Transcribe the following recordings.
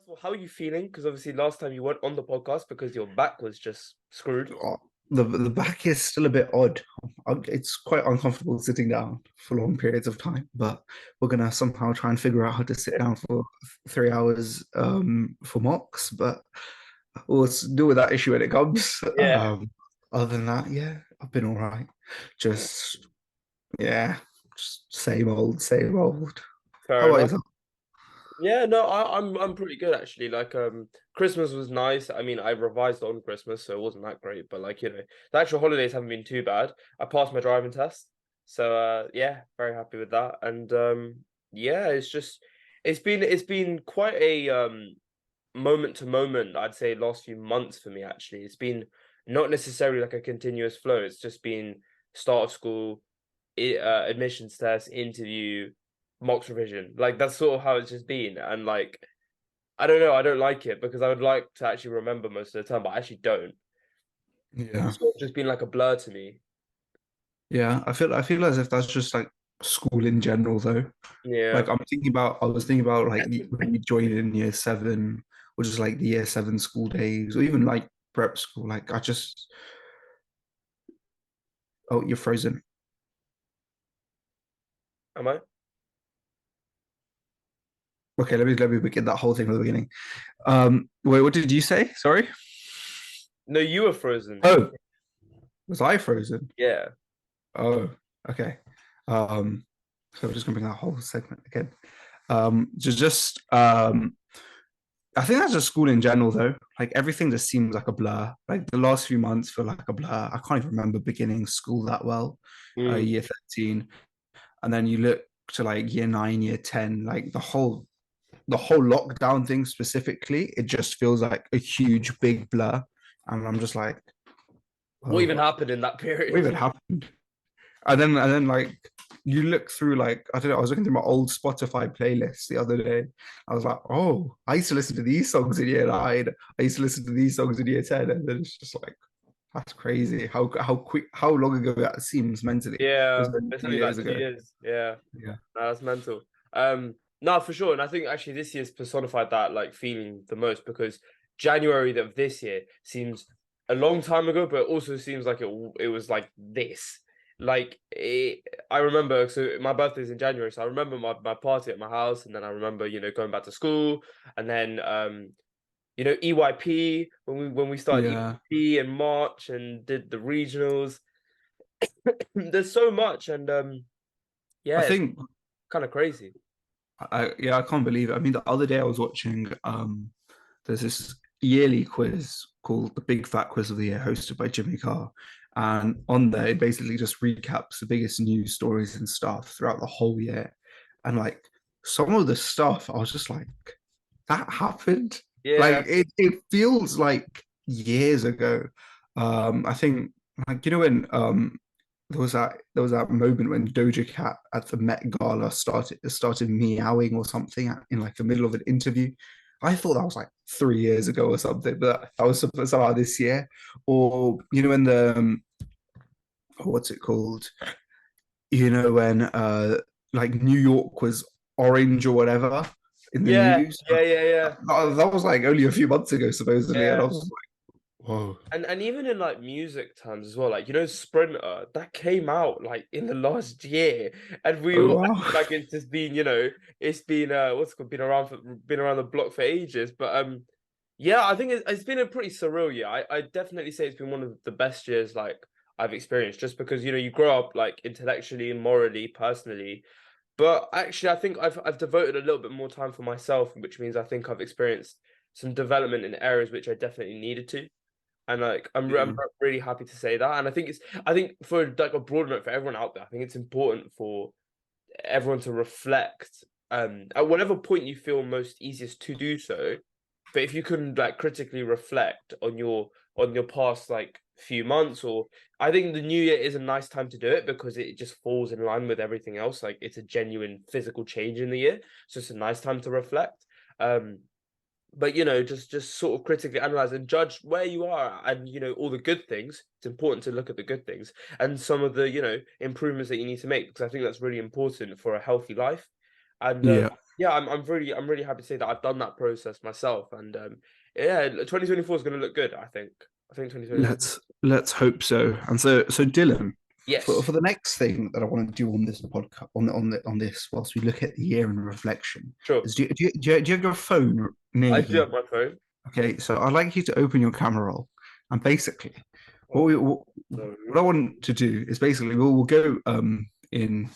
of all, how are you feeling? Because obviously last time you weren't on the podcast because your back was just screwed. Oh, the back is still a bit odd. It's quite uncomfortable sitting down for long periods of time, but we're gonna somehow try and figure out how to sit down for 3 hours for mocks. But we'll deal with that issue when it comes. Yeah, Other than that, yeah, I've been all right. Just yeah, just same old, same old. How fair about enough. yourself? Yeah, no, I'm pretty good actually. Like Christmas was nice. I mean, I revised on Christmas, so it wasn't that great, but like, the actual holidays haven't been too bad. I passed my driving test. So yeah, very happy with that. And yeah, it's been quite a moment to moment, I'd say last few months for me actually. It's been not necessarily like a continuous flow. It's just been start of school, admissions test, interview, mocks revision. Like that's sort of how it's just been. And like I don't know, I don't like it because I would like to actually remember most of the time, but I actually don't. Yeah, It's sort of just been like a blur to me. yeah. I feel as if that's just like school in general, though. Yeah. Like I was thinking about like when you joined in year seven, or just like the year seven school days, or even like prep school. Like I just, oh, you're frozen. Am I? Okay, let me begin that whole thing from the beginning. Wait, what did you say? Sorry. No, you were frozen. Oh, was I frozen? Yeah. Oh, okay. Um, so we're just gonna bring that whole segment again. I think that's just school in general, though. Like everything just seems like a blur. Like the last few months feel like a blur. I can't even remember beginning school that well, Mm. year 13. And then you look to like year nine, year 10, like the whole lockdown thing specifically, it just feels like a huge big blur. And I'm just like, What oh, even happened in that what period? even happened? And then like you look through like I don't know, I was looking through my old Spotify playlist the other day. I was like, oh, I used to listen to these songs in year nine. I used to listen to these songs in year 10. And then it's just like that's crazy how long ago that seems mentally. It was Yeah, only it's only 2 years like two ago. years. Yeah. Yeah. No, that's mental. No, for sure. And I think actually this year's personified that like feeling the most because January of this year seems a long time ago, but it also seems like it was like this. I remember, so my birthday's in January, so I remember my party at my house, and then I remember, going back to school, and then EYP when we started Yeah. EYP in March and did the regionals. There's so much, and I yeah, it's think kind of crazy. I can't believe it. I mean, the other day I was watching there's this yearly quiz called the Big Fat Quiz of the Year, hosted by Jimmy Carr. And on there, it basically just recaps the biggest news stories and stuff throughout the whole year. And like some of the stuff, I was just like, that happened. Like Yeah, it feels like years ago. I think like when there was that moment when Doja Cat at the Met Gala started meowing or something in like the middle of an interview. I thought that was like 3 years ago or something, but that was somehow this year. Or when what's it called? When like New York was orange or whatever in the yeah, news. yeah, yeah, yeah, That was like only a few months ago, supposedly, and I yeah. was like, whoa. And even in like music terms as well, like Sprinter that came out like in the last year, and we Oh all wow. act like it's just been it's been what's it called, been around the block for ages. But yeah, I think it's been a pretty surreal year. I definitely say it's been one of the best years like I've experienced, just because you grow up like intellectually, morally, personally. But actually, I think I've devoted a little bit more time for myself, which means I think I've experienced some development in areas which I definitely needed to. And like I'm Yeah. really happy to say that. And I think for like a broad note for everyone out there, I think it's important for everyone to reflect at whatever point you feel most easiest to do so. But if you can like critically reflect on your past like few months, or I think the new year is a nice time to do it because it just falls in line with everything else. Like it's a genuine physical change in the year. So it's a nice time to reflect. But just sort of critically analyze and judge where you are, and all the good things. It's important to look at the good things and some of the improvements that you need to make, because I think that's really important for a healthy life. And Yeah. yeah, I'm really happy to say that I've done that process myself, and yeah, 2024 is going to look good. I think 2024. Let's hope so. And so Dylan, Yes, for the next thing that I want to do on this podcast on this whilst we look at the year in reflection sure. is do you have your phone near I do you? have my phone. Okay, so I'd like you to open your camera roll, and basically, Oh, what so I want to do is basically we'll go in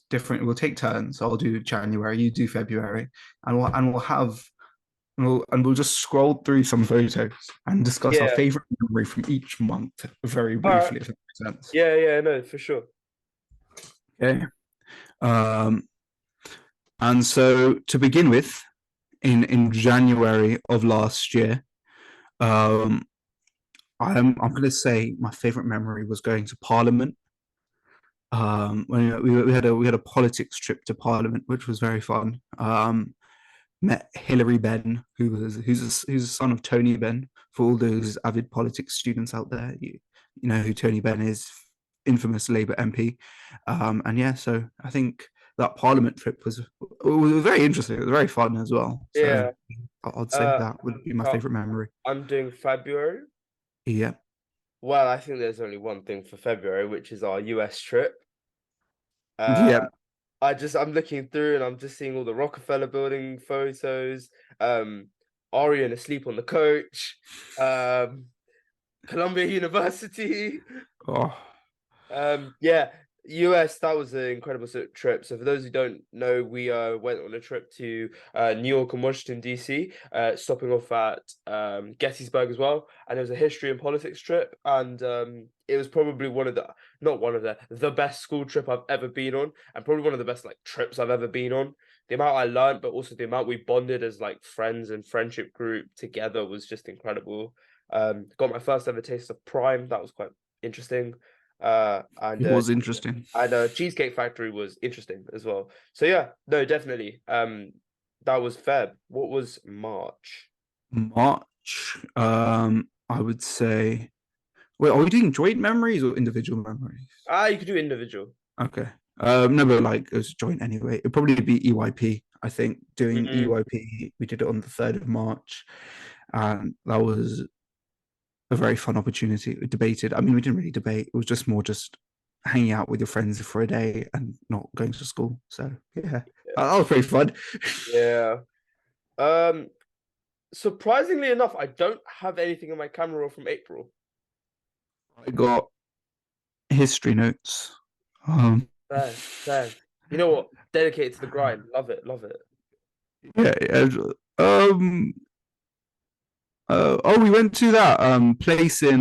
different. We'll take turns. I'll do January, you do February, and we'll have we'll just scroll through some photos and discuss our yeah. favorite memory from each month very All right. briefly, if that makes sense. Yeah, yeah, no, for sure. Okay. Um, and so to begin with, in January of last year, um, I'm going to say my favorite memory was going to Parliament. When we had a politics trip to Parliament, which was very fun. Met Hilary Benn, who's a son of Tony Benn. For all those avid politics students out there, you know who Tony Benn is, infamous Labour MP. And yeah, so I think that Parliament trip was very interesting. It was very fun as well. So Yeah. I'd say Uh, that would be my so favorite memory. I'm doing February. Yeah, Well, I think there's only one thing for February, which is our US trip. Uh, yeah. I'm looking through and I'm just seeing all the Rockefeller building photos. Um, Arian asleep on the coach. Um, Columbia University. Oh, Yeah, US, that was an incredible trip. So for those who don't know, we went on a trip to New York and Washington DC, stopping off at Gettysburg as well. And it was a history and politics trip, and it was probably one of the not one of the best school trip I've ever been on, and probably one of the best like trips I've ever been on. The amount I learned, but also the amount we bonded as like friends and friendship group together was just incredible. Got my first ever taste of Prime. That was quite interesting. Uh, and it uh, was interesting. Cheesecake Factory was interesting as well. So yeah, no, definitely. That was Feb. What was March? March, I would say. Wait, are we doing joint memories or individual memories? Ah, you could do individual. Okay. No, but like it was joint anyway. It'd probably be EYP. I think doing Mm, EYP, we did it on the 3rd of March, and that was a very fun opportunity. We debated. I mean, we didn't really debate. It was just more just hanging out with your friends for a day and not going to school. So yeah, that was pretty fun. yeah. Um, Surprisingly enough, I don't have anything in my camera roll from April. I got history notes. Um, Fair, fair. You know what? Dedicated to the grind. Love it, love it. yeah, yeah. Oh, we went to that place in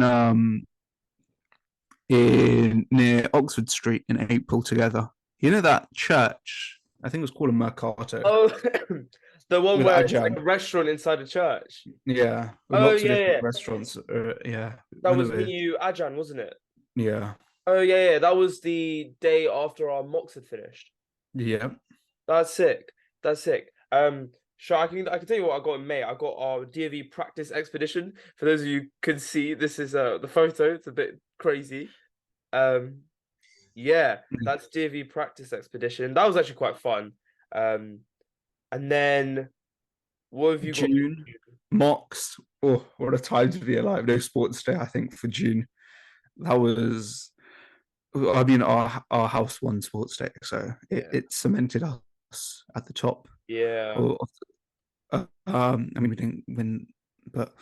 near Oxford Street in April together. You know that church? I think it was called a Mercato Oh, the one with where it's like a Ajan. restaurant inside a church. Yeah, with Oh lots of yeah, different yeah. restaurants. Yeah, That one was of me, the you, Ajan, wasn't it? yeah, Oh yeah, yeah. That was the day after our mocks had finished. yeah, That's sick. That's sick. Sure, I can tell you what I got in May. I got our DV practice expedition. For those of you who can see, this is the photo. It's a bit crazy. Um, yeah, that's DV practice expedition. That was actually quite fun. Um, and then what have you got? June mocks. Oh, what a time to be alive! No sports day, I think, for June. That was. I mean, our house won sports day, so Yeah, it cemented us at the top. yeah, Of I mean, we didn't win, but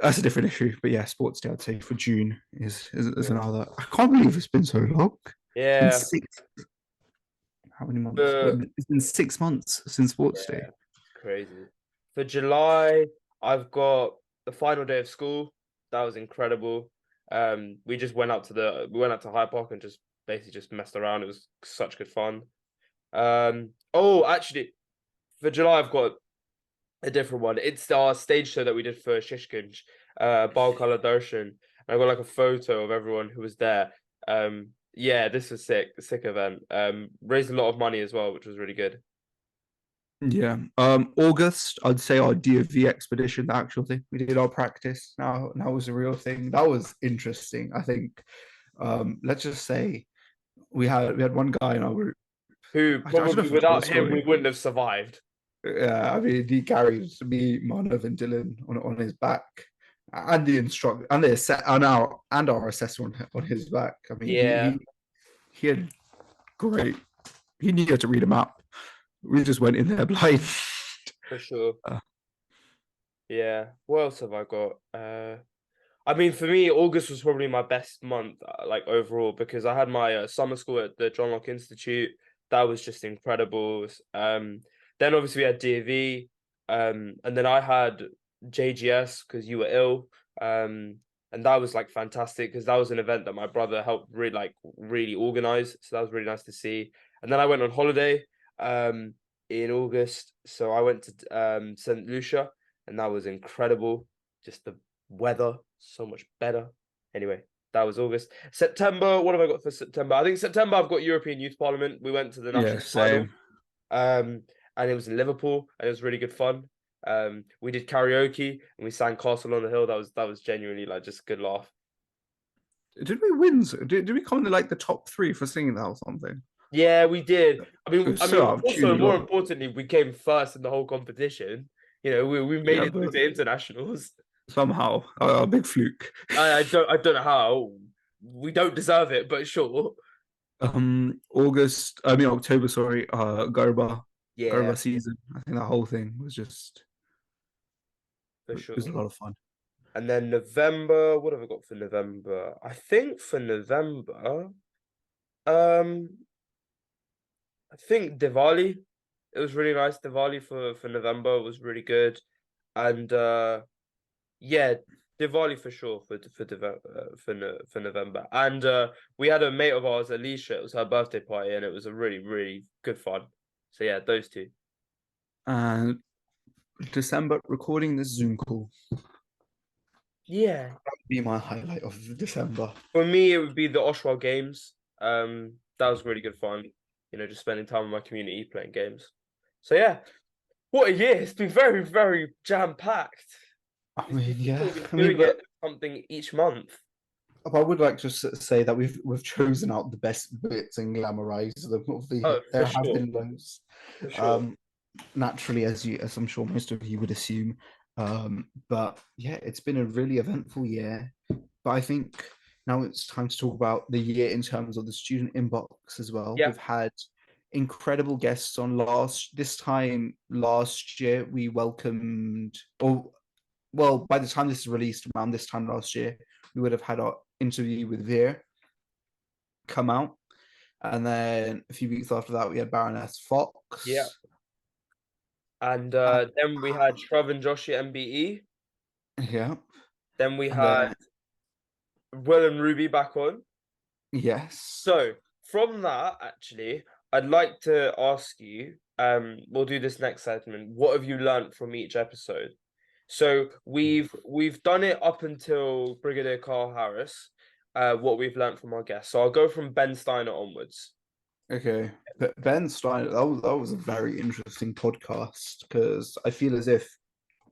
that's a different issue. But yeah, sports day, I'd say for June is yeah. another. I can't believe it's been so long. It's been Yeah. six. How many months? Uh, It's been 6 months since sports day. Yeah, it's crazy. For July, I've got the final day of school. That was incredible. We just we went out to Hyde Park and just basically just messed around. It was such good fun. Oh, actually, for July, I've got a different one. It's our stage show that we did for Shishkinj, Bal Kala Darshan. And I got like a photo of everyone who was there. Yeah, this was sick, sick event. Raised a lot of money as well, which was really good. Yeah. August, I'd say our DOV expedition, the actual thing. We did our practice. Now was the real thing. That was interesting. I think let's just say we had one guy in our group. Who I don't know probably if I've told the without him we story. wouldn't have survived. Yeah, I mean, he carried me, Manav, and Dylan on his back, and the instructor, and the our assessor on his back. I mean, Yeah, he had great. He knew how to read a map. We just went in there blind. for sure. Uh, Yeah. What else have I got? I mean, for me, August was probably my best month, like overall, because I had my summer school at the John Locke Institute. That was just incredible. Then obviously we had DV, and then I had JGS because you were ill, and that was like fantastic because that was an event that my brother helped really organize. So that was really nice to see. And then I went on holiday, in August, so I went to St. Lucia, and that was incredible. Just the weather so much better. Anyway, that was August. September, what have I got for September? I think September I've got European Youth Parliament. We went to the yeah, national final. same. And it was in Liverpool, and it was really good fun. We did karaoke and we sang Castle on the Hill. That was genuinely like just a good laugh. Did we win? Did we come in like the top three for singing that or something? Yeah, we did. I It mean, was so out of also tune. more importantly, we came first in the whole competition. We made Yeah, it through but to internationals. somehow a big fluke. I don't know how. We don't deserve it, but sure. October, sorry, Yeah, Garba season. I think that whole thing was just for it was a sure. lot of fun. And then November, what have I got for November? I think for November, um, I think Diwali. It was really nice. Diwali for November was really good, and yeah, Diwali for sure for November. And we had a mate of ours, Alicia. It was her birthday party, and it was a really good fun. So yeah, those two. And December recording this Zoom call. Yeah, That would be my highlight of December. for me, it would be the Oshawa Games. That was really good fun. Just spending time with my community playing games. So yeah, what a year! It's been very jam packed. I It's mean, been yeah. we've been I mean, doing it but something each month. I would like to say that we've chosen out the best bits and glamorized them of the year. Oh, for There have sure, been loads. for sure. Um, naturally, as I'm sure most of you would assume. But yeah, it's been a really eventful year. But I think now it's time to talk about the year in terms of the student inbox as well. Yeah, We've had incredible guests on last year we welcomed, or well, by the time this is released around this time last year, we would have had our interview with Veer come out. And then a few weeks after that, we had Baroness yeah. Fox. And Uh, then we had Shrav and Joshi MBE. yeah. Then we And had then, Will and Ruby back on. yes. So from that, actually, I'd like to ask you, we'll do this next segment. What have you learned from each episode? So we've done it up until Brigadier Carl Harris, what we've learned from our guests. So I'll go from Ben Steiner onwards. Okay. But Ben Stein, that was a very interesting podcast because I feel as if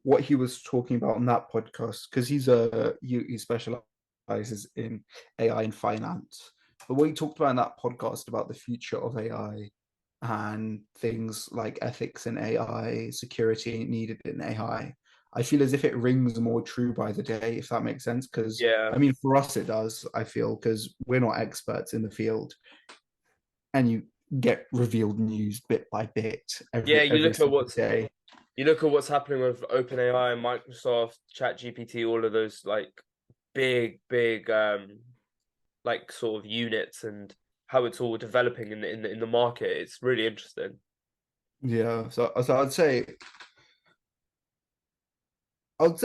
what he was talking about on that podcast, because he specializes in AI and finance. But what he talked about in that podcast about the future of AI and things like ethics in AI, security needed in I feel as if it rings more true by the day, if that makes sense. Because Yeah. I mean, for us, it does, I feel, because we're not experts in the field and you get revealed news bit by bit Yeah, every single day. you look at what's happening with OpenAI, Microsoft, ChatGPT, all of those like big like sort of units and how it's all developing in the market. It's really interesting. Yeah, so I'd say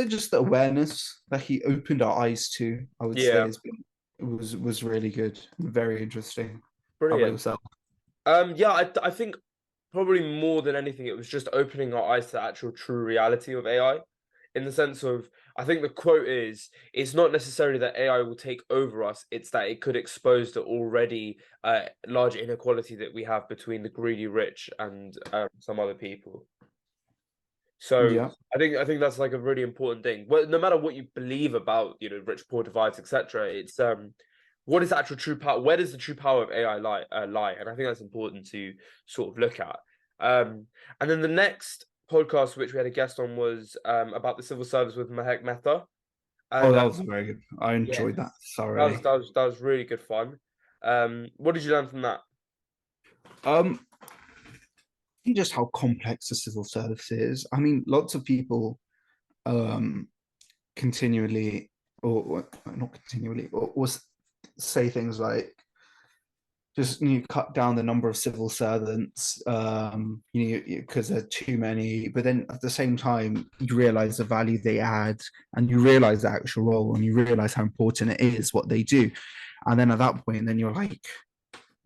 just the awareness that he opened our eyes to, I would say, Yeah, has been was really good, very interesting. How about brilliant. yourself? Yeah, I think probably more than anything, it was just opening our eyes to the actual true reality of AI, in the sense of I think the quote is it's not necessarily that AI will take over us, it's that it could expose the already large inequality that we have between the greedy rich and some other people. So Yeah, I think that's like a really important thing. Well, no matter what you believe about, rich poor divides, etc., it's what is the actual true power? Where does the true power of AI lie? And I think that's important to sort of look at. And then the next podcast which we had a guest on was about the civil service with Mahek Mehta, Oh, and that was very good. I yeah, enjoyed that that was thoroughly. that was that was really good fun. What did you learn from that? Um, just how complex the civil service is. I mean, lots of people um continually or not continually or say things like just you cut down the number of civil servants because there are too many, but then at the same time you realize the value they add and you realize the actual role and you realize how important it is what they do, and then at that point then you're like,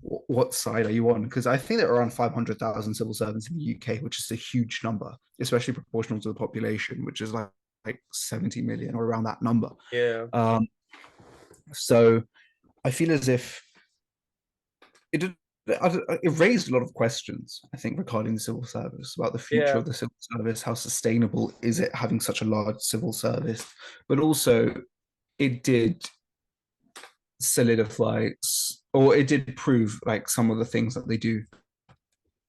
what side are you on? Because I think there are around 500,000 civil servants in the UK, which is a huge number, especially proportional to the population, which is like 70 million or around that number. Yeah, um so I feel as if it it raised a lot of questions, I think, regarding the civil service, about the future yeah, of the civil service. How sustainable is it having such a large civil service? But also, it did solidify, or it did prove like some of the things that they do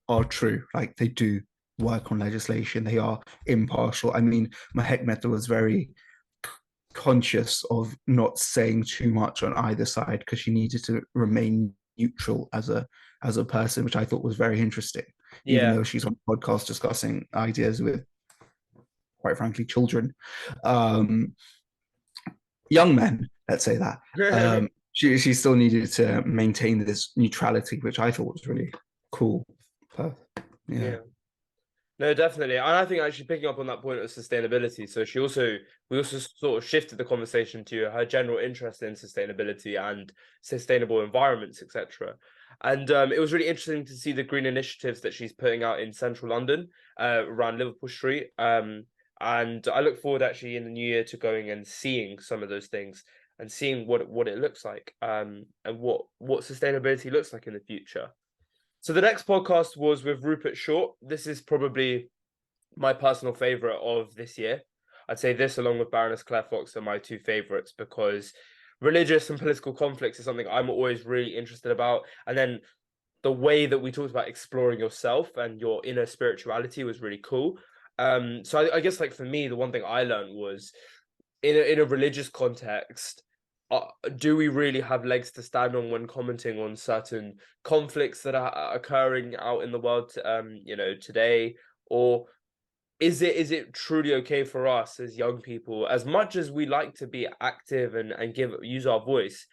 are true. Like they do work on legislation, they are impartial. I mean, Mahek Mehta was very conscious of not saying too much on either side because she needed to remain neutral as a person, which I thought was very interesting. Even yeah. though she's on a podcast discussing ideas with, quite frankly, children, um, young men, let's say that. She still needed to maintain this neutrality, which I thought was really cool. Yeah. Yeah. No, definitely. And I think actually picking up on that point of sustainability, so we also sort of shifted the conversation to her general interest in sustainability and sustainable environments, etc. And it was really interesting to see the green initiatives that she's putting out in central London, around Liverpool Street. And I look forward actually in the new year to going and seeing some of those things and seeing what it looks like, and what sustainability looks like in the future. So the next podcast was with Rupert Short. This is probably my personal favorite of this year. I'd say this, along with Baroness Claire Fox, are my two favorites because religious and political conflicts is something I'm always really interested about. And then the way that we talked about exploring yourself and your inner spirituality was really cool. So I guess like for me, the one thing I learned was in a religious context, do we really have legs to stand on when commenting on certain conflicts that are occurring out in the world, today, or is it truly okay for us as young people, as much as we like to be active and use our voice?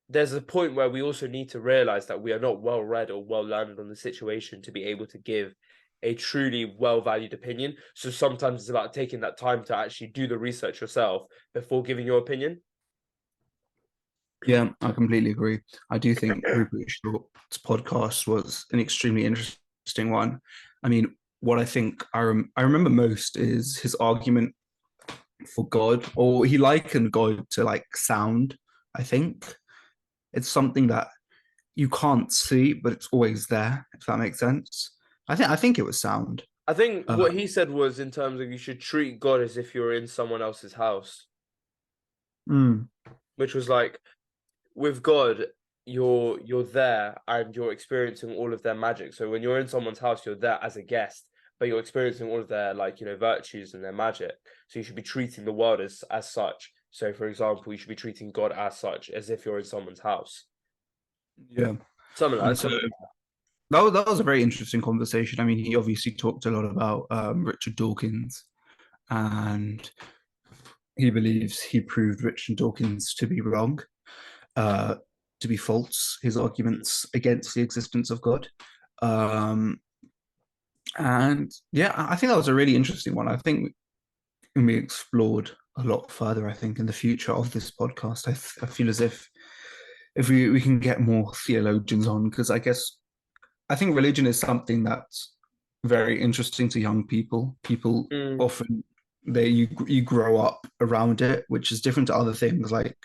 There's a point where we also need to realize that we are not well read or well learned on the situation to be able to give a truly well valued opinion. So sometimes it's about taking that time to actually do the research yourself before giving your opinion. Yeah, I completely agree. I do think Rupert Short's podcast was an extremely interesting one. I mean, what I think I remember most is his argument for God, or he likened God to like sound. I think it's something that you can't see, but it's always there. If that makes sense. I think it was sound. I think Uh, what he said was in terms of you should treat God as if you're in someone else's house, mm, which was like with God, you're there and you're experiencing all of their magic. So when you're in someone's house, you're there as a guest, but you're experiencing all of their virtues and their magic. So you should be treating the world as such. So for example, you should be treating God as such, as if you're in someone's house. yeah, Something like and that. so Something that was a very interesting conversation. I mean, he obviously talked a lot about Richard Dawkins, and he believes he proved Richard Dawkins to be wrong, uh, to be false. His arguments against the existence of God, um, and yeah, I think that was a really interesting one. I think we explored a lot further. I think in the future of this podcast, I feel as if we can get more theologians on, because I think religion is something that's very interesting to young people. People mm, often you grow up around it, which is different to other things like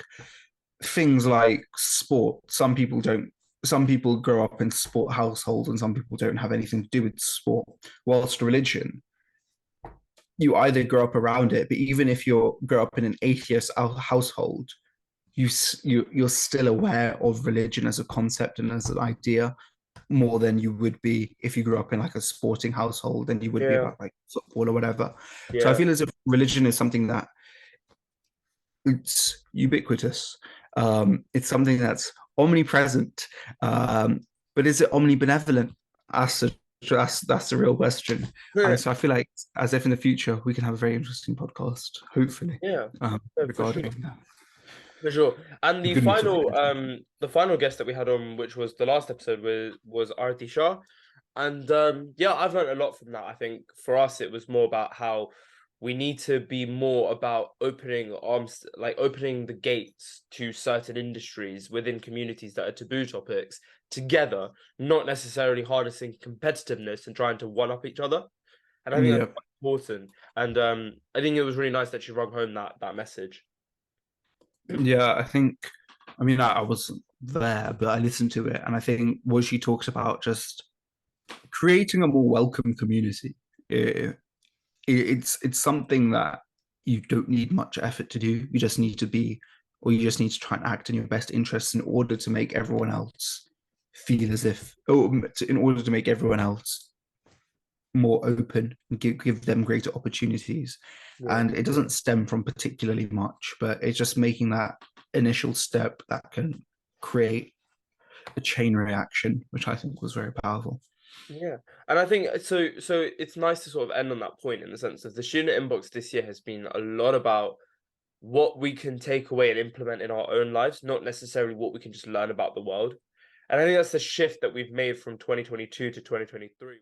sport. Some people don't. Some people grow up in sport households, and some people don't have anything to do with sport. Whilst religion, you either grow up around it, but even if you grow up in an atheist household, you're still aware of religion as a concept and as an idea, more than you would be if you grew up in like a sporting household than you would be Yeah, about like football or whatever. So I yeah, feel as if religion is something that it's ubiquitous. It's something that's omnipresent, but is it omnibenevolent? That's the real question. And so I feel like, as if in the future, we can have a very interesting podcast, hopefully, yeah, yeah, for sure. regarding For sure. And the goodness of religion. the final guest that we had on, which was the last episode, was Arati Shah. And yeah, I've learned a lot from that. I think for us it was more about how we need to be more about opening arms, like opening the gates to certain industries within communities that are taboo topics together, not necessarily harnessing competitiveness and trying to one up each other. And I think that's Yeah, quite important. And I think it was really nice that she rung home that message. yeah. I mean, I wasn't there, but I listened to it, and I think what she talks about just creating a more welcome community. It's something that you don't need much effort to do. You just need to be, or you just need to try and act in your best interests in order to make everyone else feel as if, in order to make everyone else more open and give them greater opportunities. Yeah. And it doesn't stem from particularly much, but it's just making that initial step that can create a chain reaction, which I think was very powerful. Yeah, and I think so. So it's nice to sort of end on that point in the sense of the student inbox this year has been a lot about what we can take away and implement in our own lives, not necessarily what we can just learn about the world. And I think that's the shift that we've made from 2022 to 2023.